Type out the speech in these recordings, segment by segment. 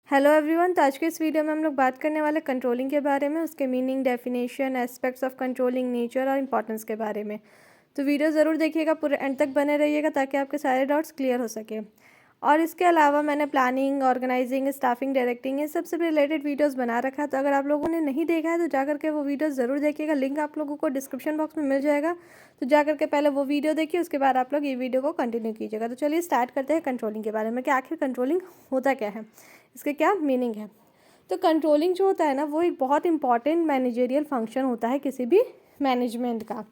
Hello everyone. तो आज के इस वीडियो में हम लोग बात करने वाले कंट्रोलिंग के बारे में, उसके meaning, definition, aspects of controlling, nature और इंपॉर्टेंस के बारे में। तो वीडियो ज़रूर देखिएगा, पूरे एंड तक बने रहिएगा ताकि आपके सारे डाउट्स क्लियर हो सके। और इसके अलावा मैंने प्लानिंग, ऑर्गेनाइजिंग, स्टाफिंग, डायरेक्टिंग, ये सबसे रिलेटेड वीडियोस बना रखा है। तो अगर आप लोगों ने नहीं देखा है तो जा करके वो वीडियोस ज़रूर देखिएगा। लिंक आप लोगों को डिस्क्रिप्शन बॉक्स में मिल जाएगा। तो जा करके पहले वो वीडियो देखिए, उसके बाद आप लोग ये वीडियो को कंटिन्यू कीजिएगा। तो चलिए स्टार्ट करते हैं कंट्रोलिंग के बारे में कि आखिर कंट्रोलिंग होता क्या है, इसके क्या मीनिंग है। तो कंट्रोलिंग जो होता है ना, वो एक बहुत इंपॉर्टेंट मैनेजरियल फंक्शन होता है किसी भी मैनेजमेंट का।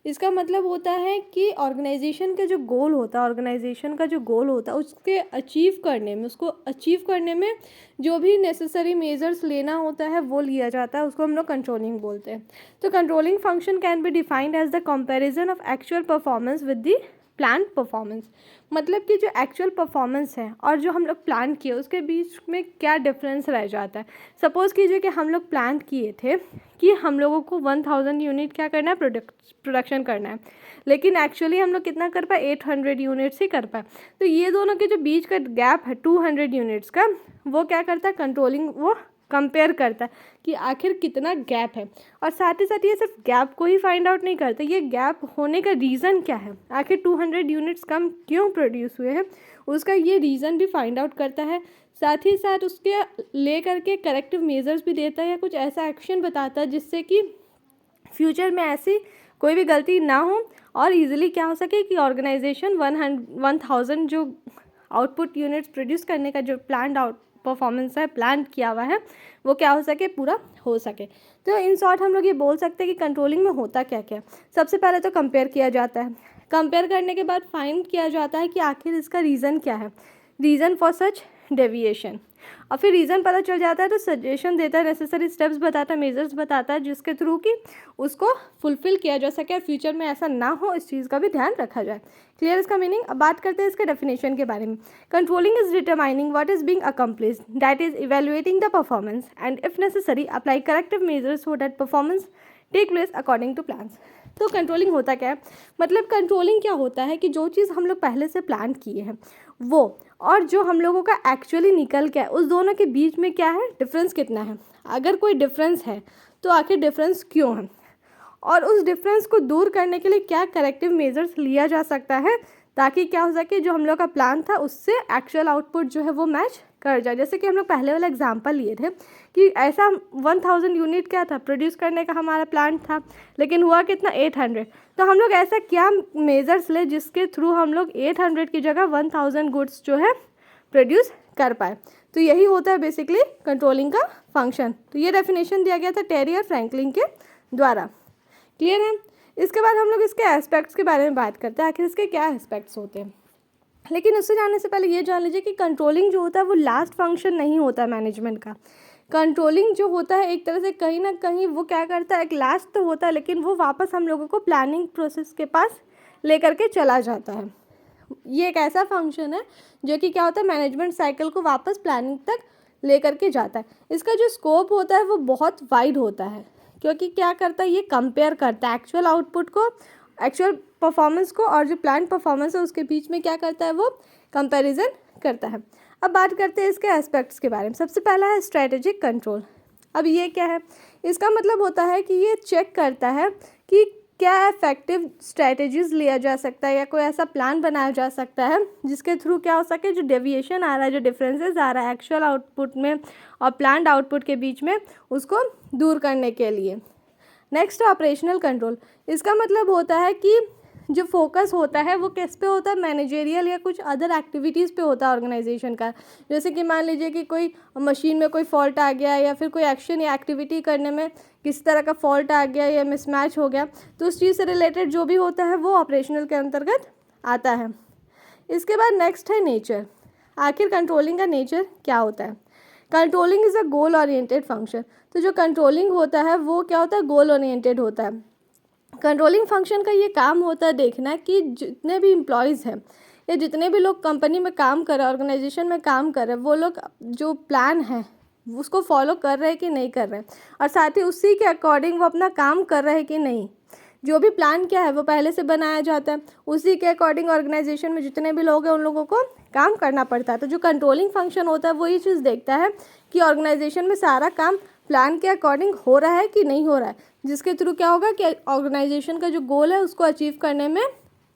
इसका मतलब होता है कि ऑर्गेनाइजेशन का जो गोल होता है, ऑर्गेनाइजेशन का जो गोल होता है उसके अचीव करने में, उसको अचीव करने में जो भी नेसेसरी मेजर्स लेना होता है वो लिया जाता है, उसको हम लोग कंट्रोलिंग बोलते हैं। तो controlling function can be defined as the comparison of actual performance with the plan performance. मतलब कि जो एक्चुअल परफॉर्मेंस है और जो हम लोग प्लान किए उसके बीच में क्या डिफरेंस रह जाता है। सपोज़ कीजिए कि हम लोग प्लान किए थे कि हम लोगों को 1000 यूनिट क्या करना है, प्रोडक्शन करना है, लेकिन एक्चुअली हम लोग कितना कर पाए, 800 यूनिट्स ही कर पाए। तो ये दोनों के जो बीच का गैप है 200 यूनिट्स का, वो क्या करता है, कंट्रोलिंग वो कंपेयर करता है कि आखिर कितना गैप है। और साथ ही साथ ये सिर्फ गैप को ही फाइंड आउट नहीं करता, ये गैप होने का रीज़न क्या है, आखिर 200 यूनिट्स कम क्यों प्रोड्यूस हुए हैं, उसका ये रीज़न भी फाइंड आउट करता है। साथ ही साथ उसके ले करके करेक्टिव मेजर्स भी देता है या कुछ ऐसा एक्शन बताता है जिससे कि फ्यूचर में ऐसी कोई भी गलती ना हो और इजीली क्या हो सके कि ऑर्गेनाइजेशन 1000 जो आउटपुट यूनिट्स प्रोड्यूस करने का जो प्लान आउट परफॉर्मेंस है, प्लान किया हुआ है, वो क्या हो सके, पूरा हो सके। तो इन शॉर्ट हम लोग ये बोल सकते हैं कि कंट्रोलिंग में होता क्या क्या। सबसे पहले तो कंपेयर किया जाता है। कंपेयर करने के बाद फाइंड किया जाता है कि आखिर इसका रीज़न क्या है, रीज़न फॉर सच डेविएशन। और फिर रीज़न पता चल जाता है तो सजेशन देता है, नेसेसरी स्टेप्स बताता है, मेजर्स बताता है जिसके थ्रू कि उसको फुलफिल किया जा सके और फ्यूचर में ऐसा ना हो, इस चीज़ का भी ध्यान रखा जाए। क्लियर इसका मीनिंग। अब बात करते हैं इसके डेफिनेशन के बारे में। Controlling is determining what is being accomplished, that is evaluating the performance and if necessary apply corrective measures so that performance take place according to plans. तो कंट्रोलिंग होता क्या है, मतलब कंट्रोलिंग क्या होता है कि जो चीज़ हम लोग पहले से प्लान किए हैं वो और जो हम लोगों का एक्चुअली निकल के है, उस दोनों के बीच में क्या है, डिफरेंस कितना है। अगर कोई डिफरेंस है तो आखिर डिफरेंस क्यों है, और उस डिफरेंस को दूर करने के लिए क्या करेक्टिव मेजर्स लिया जा सकता है ताकि क्या हो सके, जो हम लोग का प्लान था उससे एक्चुअल आउटपुट जो है वो मैच कर जाए। जैसे कि हम लोग पहले वाला एग्जांपल लिए थे कि ऐसा 1000 यूनिट क्या था प्रोड्यूस करने का हमारा प्लान था, लेकिन हुआ कितना, 800। तो हम लोग ऐसा क्या मेजर्स ले जिसके थ्रू हम लोग 800 की जगह 1000 गुड्स जो है प्रोड्यूस कर पाए। तो यही होता है बेसिकली कंट्रोलिंग का फंक्शन। तो ये डेफिनेशन दिया गया था टेरी और फ्रैंकलिन के द्वारा। क्लियर है। इसके बाद हम लोग इसके एस्पेक्ट्स के बारे में बात करते हैं, आखिर इसके क्या एस्पेक्ट्स होते हैं। लेकिन उससे जानने से पहले ये जान लीजिए कि कंट्रोलिंग जो होता है वो लास्ट फंक्शन नहीं होता है मैनेजमेंट का। कंट्रोलिंग जो होता है एक तरह से कहीं ना कहीं वो क्या करता है, एक लास्ट तो होता है लेकिन वो वापस हम लोगों को प्लानिंग प्रोसेस के पास लेकर के चला जाता है। ये एक ऐसा फंक्शन है जो कि क्या होता है, मैनेजमेंट साइकिल को वापस प्लानिंग तक लेकर के जाता है। इसका जो स्कोप होता है वो बहुत वाइड होता है, क्योंकि क्या करता है, ये कंपेयर करता है एक्चुअल आउटपुट को, एक्चुअल परफॉर्मेंस को, और जो प्लान परफॉर्मेंस है उसके बीच में क्या करता है, वो कंपैरिजन करता है। अब बात करते हैं इसके एस्पेक्ट्स के बारे में। सबसे पहला है स्ट्रेटेजिक कंट्रोल। अब ये क्या है, इसका मतलब होता है कि ये चेक करता है कि क्या इफेक्टिव स्ट्रेटजीज लिया जा सकता है या कोई ऐसा प्लान बनाया जा सकता है जिसके थ्रू क्या हो सके, जो डेविएशन आ रहा है, जो डिफरेंसेस आ रहा है एक्चुअल आउटपुट में और प्लान्ड आउटपुट के बीच में, उसको दूर करने के लिए। Next operational control. इसका मतलब होता है कि जो फोकस होता है वो किस पे होता है, मैनेजेरियल या कुछ अदर एक्टिविटीज़ पे होता है ऑर्गेनाइजेशन का। जैसे कि मान लीजिए कि कोई मशीन में कोई फॉल्ट आ गया या फिर कोई एक्शन या एक्टिविटी करने में किस तरह का फॉल्ट आ गया या मिसमैच हो गया, तो उस चीज़ से रिलेटेड जो भी होता है वो ऑपरेशनल के अंतर्गत आता है। इसके बाद नेक्स्ट है नेचर। आखिर कंट्रोलिंग का नेचर क्या होता है। Controlling is a goal oriented function. तो जो कंट्रोलिंग होता है वो क्या होता है, गोल ओरिएंटेड होता है। कंट्रोलिंग फंक्शन का ये काम होता है देखना कि जितने भी एम्प्लॉयज़ हैं या जितने भी लोग कंपनी में काम कर रहे हैं, ऑर्गेनाइजेशन में काम कर रहे हैं, वो लोग जो प्लान है उसको फॉलो कर रहे हैं कि नहीं कर रहे हैं, और साथ ही उसी के अकॉर्डिंग वो अपना काम कर रहे हैं कि नहीं। जो भी प्लान क्या है वो पहले से बनाया जाता है, उसी के अकॉर्डिंग ऑर्गेनाइजेशन में जितने भी लोग हैं उन लोगों को काम करना पड़ता है। तो जो कंट्रोलिंग फंक्शन होता है वो ये चीज़ देखता है कि ऑर्गेनाइजेशन में सारा काम प्लान के अकॉर्डिंग हो रहा है कि नहीं हो रहा है, जिसके थ्रू क्या होगा कि ऑर्गेनाइजेशन का जो गोल है उसको अचीव करने में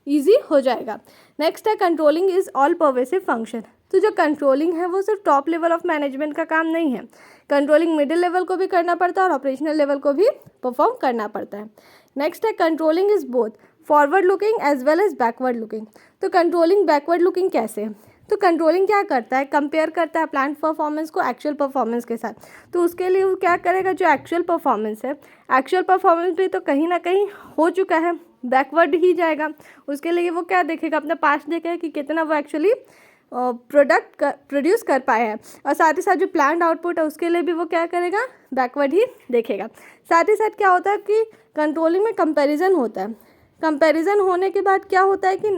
ईजी हो जाएगा। नेक्स्ट है controlling is all pervasive function. तो जो कंट्रोलिंग है वो सिर्फ टॉप लेवल ऑफ मैनेजमेंट का काम नहीं है, कंट्रोलिंग मिडिल लेवल को भी करना पड़ता है और ऑपरेशनल लेवल को भी परफॉर्म करना पड़ता है। नेक्स्ट है controlling is both forward looking as well as backward looking. तो कंट्रोलिंग बैकवर्ड लुकिंग कैसे है? तो कंट्रोलिंग क्या करता है, कंपेयर करता है प्लान परफॉर्मेंस को एक्चुअल परफॉर्मेंस के साथ। तो उसके लिए वो क्या करेगा, जो एक्चुअल परफॉर्मेंस है, एक्चुअल परफॉर्मेंस भी तो कहीं ना कहीं हो चुका है, बैकवर्ड ही जाएगा। उसके लिए वो क्या देखेगा, अपना पास्ट देखेगा कि कितना वो एक्चुअली प्रोडक्ट प्रोड्यूस कर पाए हैं, और साथ ही साथ जो प्लान्ड आउटपुट है उसके लिए भी वो क्या करेगा, बैकवर्ड ही देखेगा। साथ ही साथ क्या होता है कि कंट्रोलिंग में कंपैरिजन होता है। कंपैरिजन होने के बाद क्या होता है कि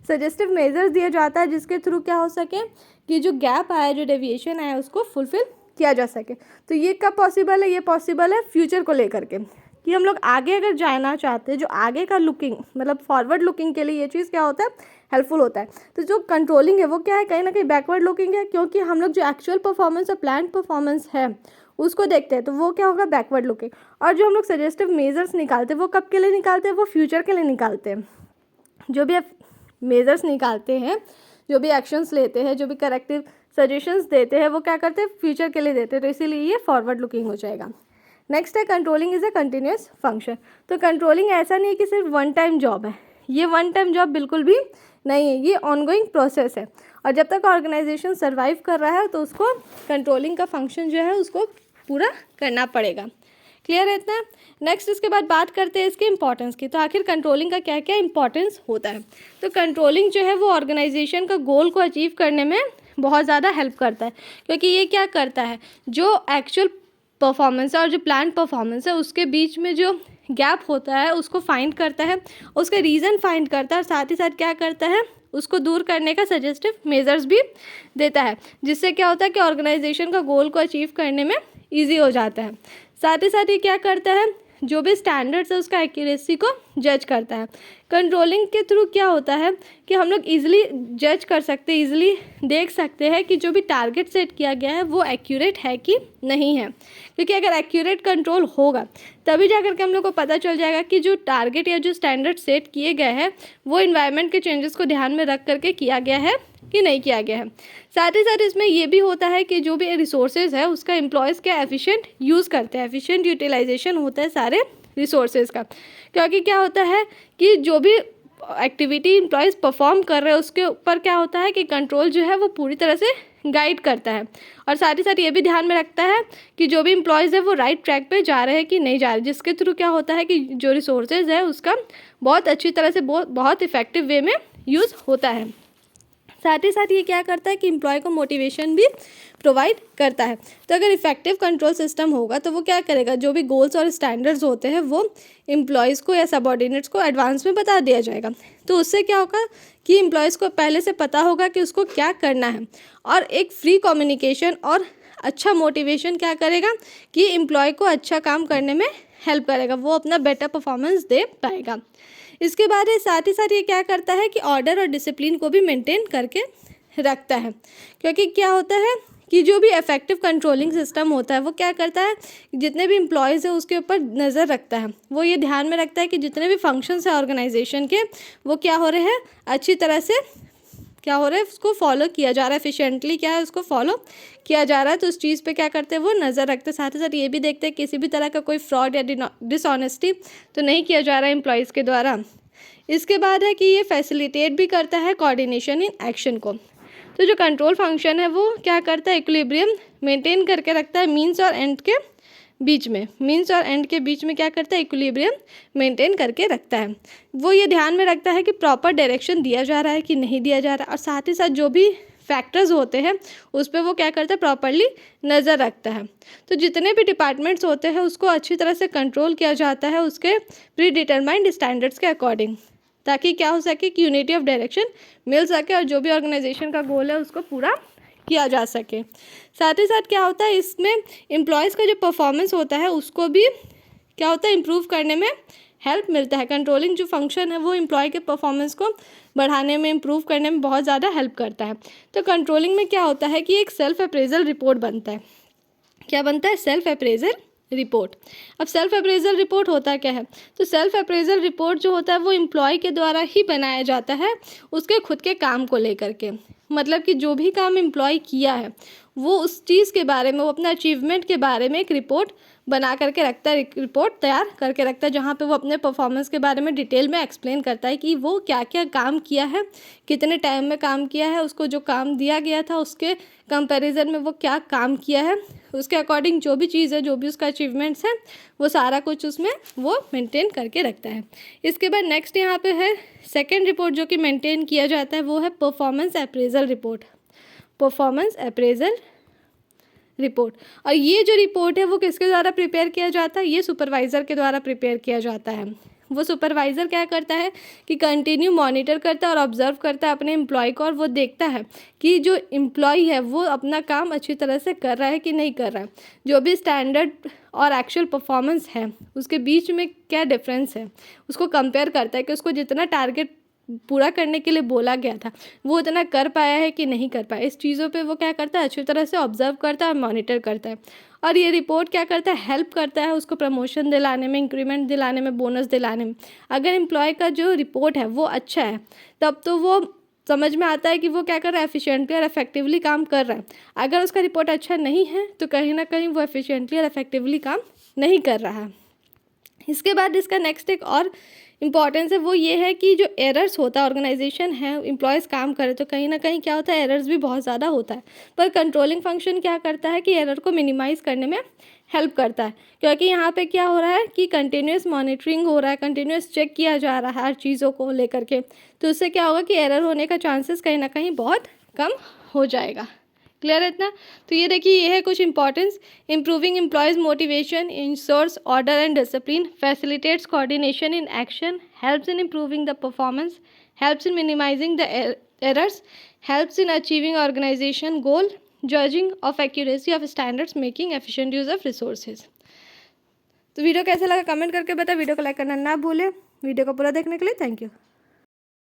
सजेस्टिव मेजर्स दिया जाता है जिसके थ्रू क्या हो सके कि जो गैप आया, जो डेविएशन आया उसको फुलफिल किया जा सके। तो ये कब पॉसिबल है, ये पॉसिबल है फ्यूचर को लेकर के, कि हम लोग आगे अगर जाना चाहते हैं, जो आगे का लुकिंग मतलब फॉरवर्ड लुकिंग के लिए ये चीज़ क्या होता है, हेल्पफुल होता है। तो जो कंट्रोलिंग है वो क्या है, कहीं ना कहीं बैकवर्ड लुकिंग है, क्योंकि हम लोग जो एक्चुअल परफॉर्मेंस और प्लान परफॉर्मेंस है उसको देखते हैं, तो वो क्या होगा, बैकवर्ड लुकिंग। और जो हम लोग सजेस्टिव मेजर्स निकालते हैं वो कब के लिए निकालते हैं, वो फ्यूचर के लिए निकालते हैं। जो भी मेजर्स निकालते हैं, जो भी एक्शंस लेते हैं, जो भी करेक्टिव सजेशंस देते हैं, वो क्या करते हैं, फ्यूचर के लिए देते हैं। तो इसीलिए ये फॉरवर्ड लुकिंग हो जाएगा। नेक्स्ट है controlling is a continuous function. तो कंट्रोलिंग ऐसा नहीं है कि सिर्फ वन टाइम जॉब है, ये वन टाइम जॉब बिल्कुल भी नहीं है, ये ऑनगोइंग प्रोसेस है। और जब तक ऑर्गेनाइजेशन सर्वाइव कर रहा है तो उसको कंट्रोलिंग का फंक्शन जो है उसको पूरा करना पड़ेगा। क्लियर है इतना? नेक्स्ट इसके बाद बात करते हैं इसके इंपॉर्टेंस की। तो आखिर कंट्रोलिंग का क्या क्या इंपॉर्टेंस होता है? तो कंट्रोलिंग जो है वो ऑर्गेनाइजेशन का गोल को अचीव करने में बहुत ज़्यादा हेल्प करता है, क्योंकि ये क्या करता है, जो एक्चुअल परफॉर्मेंस है और जो प्लान परफॉर्मेंस है उसके बीच में जो गैप होता है उसको फाइंड करता है, उसका रीज़न फाइंड करता है, और साथ ही साथ क्या करता है, उसको दूर करने का सजेस्टिव मेजर्स भी देता है, जिससे क्या होता है कि ऑर्गेनाइजेशन का गोल को अचीव करने में ईजी हो जाता है। साथ ही साथ ये क्या करता है, जो भी स्टैंडर्ड्स है उसका एक्यूरेसी को जज करता है। कंट्रोलिंग के थ्रू क्या होता है कि हम लोग इजीली जज कर सकते हैं, इजीली देख सकते हैं कि जो भी टारगेट सेट किया गया है वो एक्यूरेट है कि नहीं है, क्योंकि अगर एक्यूरेट कंट्रोल होगा तभी जा करके हम लोग को पता चल जाएगा कि जो टारगेट या जो स्टैंडर्ड सेट किए गए हैं वो इन्वायरमेंट के चेंजेस को ध्यान में रख करके किया गया है कि नहीं किया गया है। साथ ही साथ इसमें ये भी होता है कि जो भी रिसोर्सेज है उसका एम्प्लॉयज़ क्या एफिशिएंट यूज़ करते हैं, एफिशिएंट यूटिलाइजेशन होता है सारे रिसोर्सेज का। क्योंकि क्या होता है कि जो भी एक्टिविटी एम्प्लॉयज़ परफॉर्म कर रहे हैं उसके ऊपर क्या होता है कि कंट्रोल जो है वो पूरी तरह से गाइड करता है, और साथ ही साथ ये भी ध्यान में रखता है कि जो भी एम्प्लॉयज़ है वो राइट ट्रैक पे जा रहे हैं कि नहीं जा रहे, जिसके थ्रू क्या होता है कि जो रिसोर्सेज है उसका बहुत अच्छी तरह से बहुत इफेक्टिव वे में यूज़ होता है। साथ ही साथ ये क्या करता है कि एम्प्लॉय को मोटिवेशन भी प्रोवाइड करता है। तो अगर इफेक्टिव कंट्रोल सिस्टम होगा तो वो क्या करेगा, जो भी गोल्स और स्टैंडर्ड्स होते हैं वो एम्प्लॉयज़ को या सबऑर्डिनेट्स को एडवांस में बता दिया जाएगा। तो उससे क्या होगा कि एम्प्लॉयज़ को पहले से पता होगा कि उसको क्या करना है, और एक फ्री कम्युनिकेशन और अच्छा मोटिवेशन क्या करेगा कि एम्प्लॉय को अच्छा काम करने में हेल्प करेगा, वो अपना बेटर परफॉर्मेंस दे पाएगा। इसके बाद साथ ही साथ ये क्या करता है कि ऑर्डर और डिसिप्लिन को भी मेंटेन करके रखता है, क्योंकि क्या होता है कि जो भी इफेक्टिव कंट्रोलिंग सिस्टम होता है वो क्या करता है, जितने भी एम्प्लॉयज़ है उसके ऊपर नज़र रखता है, वो ये ध्यान में रखता है कि जितने भी फंक्शंस है ऑर्गेनाइजेशन के वो क्या हो रहे हैं, अच्छी तरह से क्या हो रहा है, उसको फॉलो किया जा रहा है, एफिशिएंटली क्या है उसको फॉलो किया जा रहा है। तो उस चीज़ पे क्या करते हैं, वो नज़र रखते हैं। साथ ही साथ ये भी देखते हैं किसी भी तरह का कोई फ्रॉड या डिसऑनेस्टी तो नहीं किया जा रहा है एम्प्लॉयज़ के द्वारा। इसके बाद है कि ये फैसिलिटेट भी करता है कोऑर्डिनेशन इन एक्शन को। तो जो कंट्रोल फंक्शन है वो क्या करता है, इक्विलिब्रियम मेंटेन करके रखता है मीन्स और एंड के बीच में, मीन्स और एंड के बीच में क्या करता है, इक्विलिब्रियम मेंटेन करके रखता है। वो ये ध्यान में रखता है कि प्रॉपर डायरेक्शन दिया जा रहा है कि नहीं दिया जा रहा है, और साथ ही साथ जो भी फैक्टर्स होते हैं उस पर वो क्या करता है, प्रॉपरली नज़र रखता है। तो जितने भी डिपार्टमेंट्स होते हैं उसको अच्छी तरह से कंट्रोल किया जाता है उसके प्री डिटरमाइंड स्टैंडर्ड्स के अकॉर्डिंग, ताकि क्या हो सके कि यूनिटी ऑफ डायरेक्शन मिल सके और जो भी ऑर्गेनाइजेशन का गोल है उसको पूरा किया जा सके। साथ ही साथ क्या होता है, इसमें एम्प्लॉयज़ का जो परफॉर्मेंस होता है उसको भी क्या होता है, इम्प्रूव करने में हेल्प मिलता है। कंट्रोलिंग जो फंक्शन है वो एम्प्लॉय के परफॉर्मेंस को बढ़ाने में, इम्प्रूव करने में बहुत ज़्यादा हेल्प करता है। तो कंट्रोलिंग में क्या होता है कि एक सेल्फ अप्रेजल रिपोर्ट बनता है। क्या बनता है? Self appraisal report. अब सेल्फ अप्रेजल रिपोर्ट होता क्या है? तो सेल्फ अप्रेजल रिपोर्ट जो होता है वो एम्प्लॉय के द्वारा ही बनाया जाता है उसके खुद के काम को लेकर के। मतलब कि जो भी काम एम्प्लॉय किया है वो उस चीज़ के बारे में, वो अपने अचीवमेंट के बारे में एक रिपोर्ट बना करके रखता है, एक रिपोर्ट तैयार करके रखता है, जहाँ पे वो अपने परफॉर्मेंस के बारे में डिटेल में एक्सप्लेन करता है कि वो क्या क्या काम किया है, कितने टाइम में काम किया है, उसको जो काम दिया गया था उसके कंपैरिजन में वो क्या काम किया है, उसके अकॉर्डिंग जो भी चीज़ है, जो भी उसका अचीवमेंट्स है, वो सारा कुछ उसमें वो मेंटेन करके रखता है। इसके बाद नेक्स्ट यहाँ पे है सेकेंड रिपोर्ट जो कि मेंटेन किया जाता है, वो है performance appraisal report. Performance appraisal report. और ये जो रिपोर्ट है वो किसके द्वारा प्रिपेयर किया जाता है? ये सुपरवाइज़र के द्वारा प्रिपेयर किया जाता है। वो सुपरवाइज़र क्या करता है कि कंटिन्यू मॉनिटर करता है और ऑब्जर्व करता है अपने एम्प्लॉय को, और वो देखता है कि जो एम्प्लॉय है वो अपना काम अच्छी तरह से कर रहा है कि नहीं कर रहा है, जो भी स्टैंडर्ड और एक्चुअल परफॉर्मेंस है उसके बीच में क्या डिफरेंस है, उसको कंपेयर करता है कि उसको जितना टारगेट पूरा करने के लिए बोला गया था वो उतना कर पाया है कि नहीं कर पाया। इस चीज़ों पे वो क्या करता है? अच्छी तरह से ऑब्जर्व करता है और मॉनिटर करता है। और ये रिपोर्ट क्या करता है? हेल्प करता है उसको प्रमोशन दिलाने में, इंक्रीमेंट दिलाने में, बोनस दिलाने में। अगर एम्प्लॉय का जो रिपोर्ट है वो अच्छा है तब तो वो समझ में आता है कि वो क्या कर रहा है, एफिशिएंटली और इफेक्टिवली काम कर रहा है। अगर उसका रिपोर्ट अच्छा नहीं है तो कहीं ना कहीं वो एफिशिएंटली और इफेक्टिवली काम नहीं कर रहा है। इसके बाद इसका नेक्स्ट एक और इम्पॉर्टेंस है, वो ये है कि जो एरर्स होता है, ऑर्गेनाइजेशन है, एम्प्लॉयज़ काम करे तो कहीं ना कहीं क्या होता है, एरर्स भी बहुत ज़्यादा होता है। पर कंट्रोलिंग फंक्शन क्या करता है कि एरर को मिनिमाइज़ करने में हेल्प करता है, क्योंकि यहाँ पे क्या हो रहा है कि कंटिन्यूस मॉनिटरिंग हो रहा है, कंटिन्यूस चेक किया जा रहा है हर चीज़ों को लेकर के। तो उससे क्या होगा कि एरर होने का चांसेस कहीं ना कहीं बहुत कम हो जाएगा। क्लियर है इतना? तो ये देखिए, ये है कुछ importance. Improving employees motivation, ensures order and discipline, facilitates coordination in action, helps in improving the performance, helps in minimising the errors, helps in achieving organisation goal, judging of accuracy of standards, making efficient use of resources. तो video कैसा लगा comment करके बताएं। Video को like करना ना भूलें। Video को पूरा देखने के लिए थैंक यू।